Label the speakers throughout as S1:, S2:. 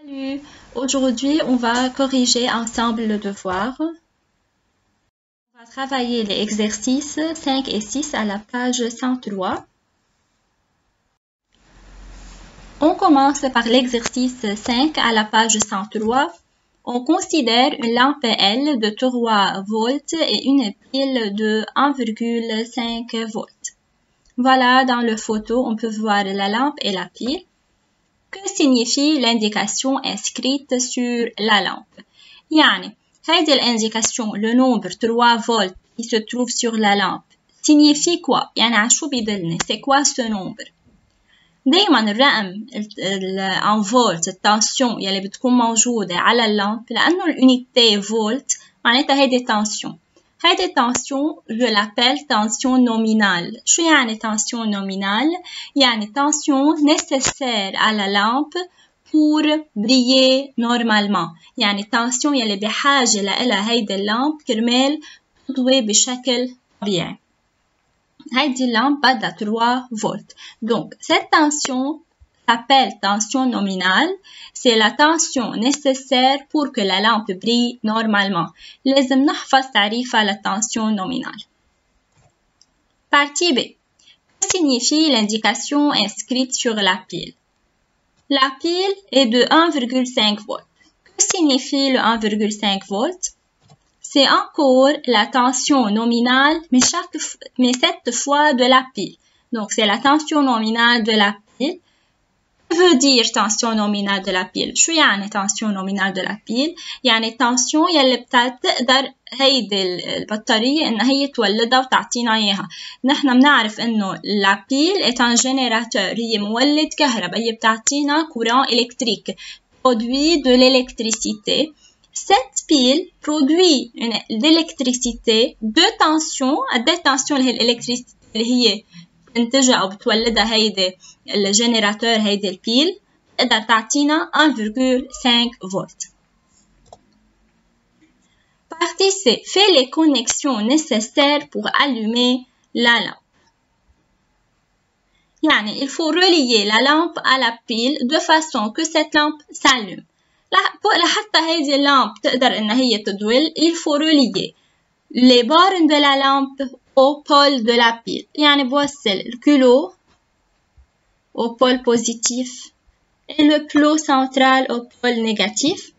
S1: Salut! Aujourd'hui, on va corriger ensemble le devoir. On va travailler les exercices 5 et 6 à la page 103. On commence par l'exercice 5 à la page 103. On considère une lampe L de 3 volts et une pile de 1,5 volts. Voilà, dans la photo, on peut voir la lampe et la pile. Que signifie l'indication inscrite sur la lampe? يعني هذه l'indication, le nombre 3 volts qui se trouve sur la lampe, signifie quoi? يعني على شو بيدلنا? C'est quoi ce nombre? دايما الرقم en volt, التنسيون يلي بتكون موجودة على اللامب لأنه الunité volt معناتها هيدي tension. هيدي tension, je l'appelle tension nominale. شو يعني tension nominale? يعني tension nécessaire à la lampe pour briller normalement. يعني tension يلي بحاجة لها هيدي اللامب كرمال تضوي بشكل طبيعي. هيدي اللامب بدها 3 volts. Donc, cette tension s'appelle tension nominale. C'est la tension nécessaire pour que la lampe brille normalement. لازم نحفظ تعريفها للtension nominale. Partie B. Que signifie l'indication inscrite sur la pile? La pile est de 1,5 volts. Que signifie le 1,5 volts? C'est encore la tension nominale, mais cette fois de la pile. Donc, c'est la tension nominale de la pile. Que veut dire tension nominale de la pile? شو يعني tension nominale de la pile? يعني tension يلي بتقدر هيدي البطارية إن هي تولدها وتعطينا إياها. نحن بنعرف إنه la pile est un générateur. هي مولد كهرباء. هي بتعطينا courant électrique. Produit de l'électricité. Cette pile produit de l'électricité de tension. قد ايه tension اللي هي الإلكتريسيتي اللي هي بتنتجها أو بتولدها هيدي الجنراتور هيدي البيل تقدر تعطينا 1,5 فولت. Partie C. Fait les connexions nécessaires pour allumer la lampe. يعني il faut relier la lampe à la pile de façon que cette lampe s'allume. لحتى هيدي اللامب تقدر إن هي تضوي il faut relier les bornes de la lampe au pôle de la pile. يعني بوصل الكيلو au pôle positif et le plot central au pôle négatif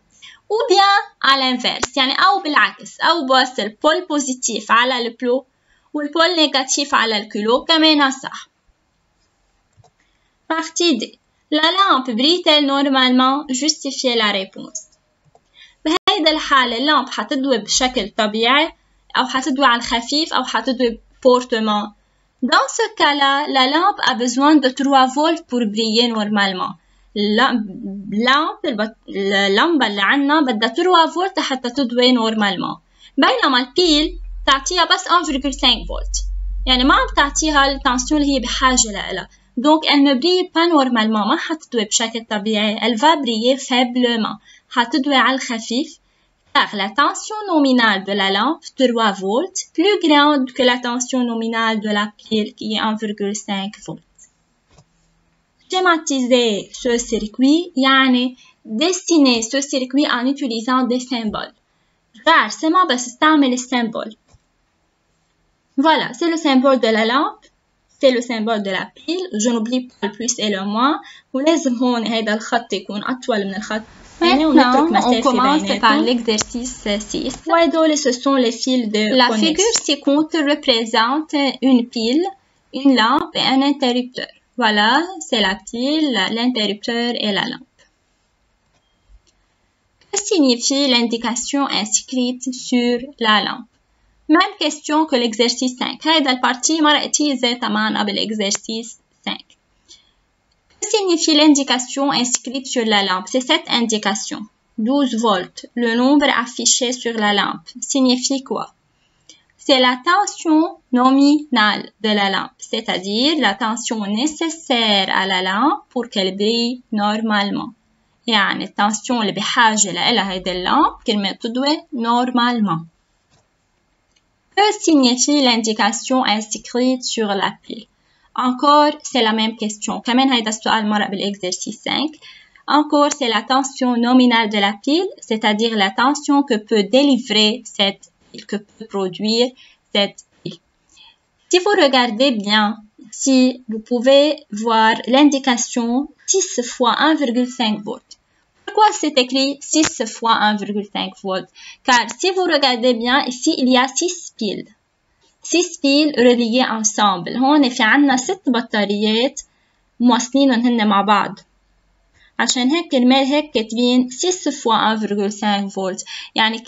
S1: ou bien à l'inverse يعني أو بالعكس أو بوصل pôle positif على البلو والpôle négatif على الكيلو كمان صح. Partie D. La lampe brille-t-elle normalement? Justifiez la réponse. بهيدا الحالة اللامب حتضوي بشكل طبيعي أو حتضوي على الخفيف أو حتضوي fortement. Dans ce cas-là, la lampe a besoin de 3 volts pour briller normalement. اللمبة اللي عنا بدها 3 فولت حتى تضوي normalement. بينما البيل تعطيها بس 1,5 فولت. يعني ما عم تعطيها التنسيون اللي هي بحاجة لها. Donc, elle ne brille pas normalement. ما حتضوي بشكل طبيعي. Elle va briller faiblement. حتضوي على الخفيف. Car la tension nominale de la lampe, 3 volts, plus grande que la tension nominale de la pile qui est 1,5 volts. Schématiser ce circuit, يعني dessiner ce circuit en utilisant des symboles. رسمة بس استعمل السيمبل. Voilà, c'est le symbole de la lampe, c'est le symbole de la pile. Je n'oublie pas le plus et le moins. ولازم هون هيدا الخط يكون أطول من الخط. Maintenant, on commence par l'exercice 6. Ce sont les fils de la connexion. Figure ci-contre représente une pile, une lampe et un interrupteur. Voilà, c'est la pile, l'interrupteur et la lampe. Que signifie l'indication inscrite sur la lampe? Même question que l'exercice 5. هيدا البارتي مرقتي ذاتها معنا بالexercice 5. Que signifie l'indication inscrite sur la lampe? C'est cette indication. 12 volts. Le nombre affiché sur la lampe signifie quoi? C'est la tension nominale de la lampe, c'est-à-dire la tension nécessaire à la lampe pour qu'elle brille normalement. يعني التنسيون اللي بحاجة لها هيدي اللامب كرمال تضوي normalement. Que signifie l'indication inscrite sur la pile? Encore, c'est la même question. كمان هيدا السؤال مرق بالexercice 5. Encore, c'est la tension nominale de la pile, c'est-à-dire la tension que peut délivrer cette pile, que peut produire cette pile. Si vous regardez bien, si vous pouvez voir l'indication 6 fois 1,5 volts. Pourquoi c'est écrit 6 fois 1,5 volts? Car si vous regardez bien, ici, il y a 6 piles. 6 piles reliées ensemble. هون في عنا 6 بطاريات موصلينهم هن مع بعض. عشان هيك كرمال هيك كاتبين 6 fois 1,5 فولت. يعني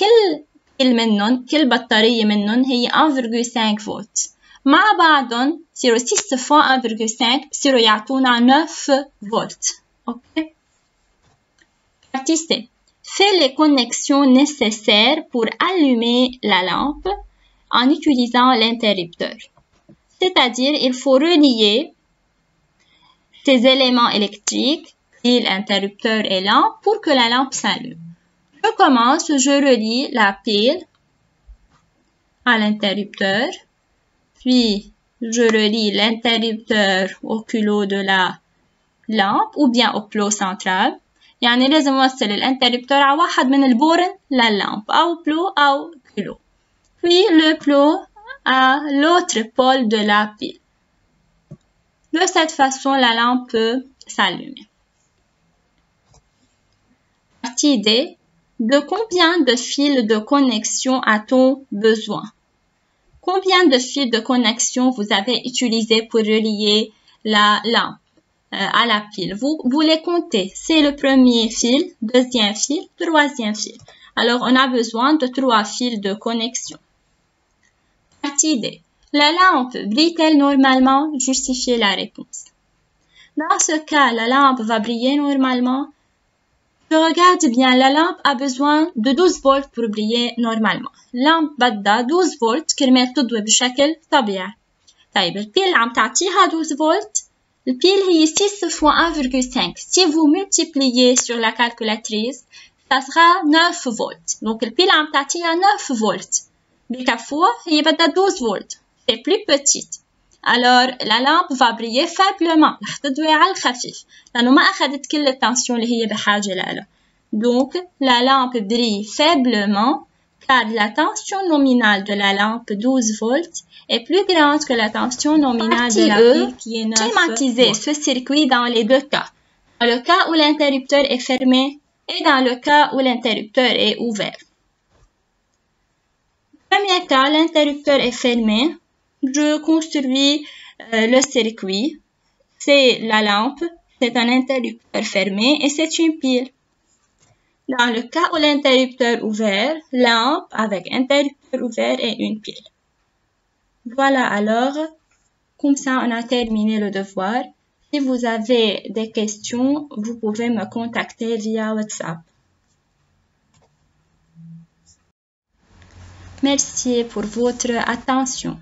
S1: كل بطارية منهم هي 1,5 فولت. مع بعضهم بصيروا 6 fois 1,5 بصيروا يعطونا 9 فولت. OK? Partie C. Fais les connexions nécessaires pour allumer la lampe en utilisant l'interrupteur. C'est-à-dire, il faut relier ces éléments électriques, pile, interrupteur et lampe, pour que la lampe s'allume. Je commence, je relie la pile à l'interrupteur, puis je relie l'interrupteur au culot de la lampe ou bien au plot central. يعني لازم أوصل الانتربتور على واحد من البورن لللامب أو بلو أو كيلو. Puis le plot à l'autre pôle de la pile. De cette façon, la lampe peut s'allumer. Partie D. De combien de fils de connexion a-t-on besoin? Combien de fils de connexion vous avez utilisé pour relier la lampe à la pile? Vous les comptez. C'est le premier fil, deuxième fil, troisième fil. Alors, on a besoin de 3 fils de connexion. Partie D. La lampe brille-t-elle normalement? Justifiez la réponse. Dans ce cas, la lampe va briller normalement. Je regarde bien, la lampe a besoin de 12 volts pour briller normalement. lampe بدها 12 فولت كرمال تضوي بشكل طبيعي. طيب البيل عم تعطيها 12 فولت. البيل هي 6 fois 1,5. Si vous multipliez sur la calculatrice, ça sera 9 volts. Donc البيل عم تعطيها 9 volts. بكفوها هي بدها 12 volts. C'est plus petite. Alors, la lampe va briller faiblement. رح تضوي على الخفيف. لأنه ما أخذت كل التنسيون اللي هي بحاجة لها. Donc, la lampe brille faiblement car la tension nominale de la lampe 12 volts est plus grande que la tension nominale de la pile qui est 9 volts. Schématisez ce circuit dans les deux cas. Dans le cas où l'interrupteur est fermé et dans le cas où l'interrupteur est ouvert. Premier cas, l'interrupteur est fermé. Je construis le circuit. C'est la lampe, c'est un interrupteur fermé et c'est une pile. Dans le cas où l'interrupteur est ouvert, lampe avec interrupteur ouvert et une pile. Voilà alors, comme ça on a terminé le devoir. Si vous avez des questions, vous pouvez me contacter via WhatsApp. Merci pour votre attention.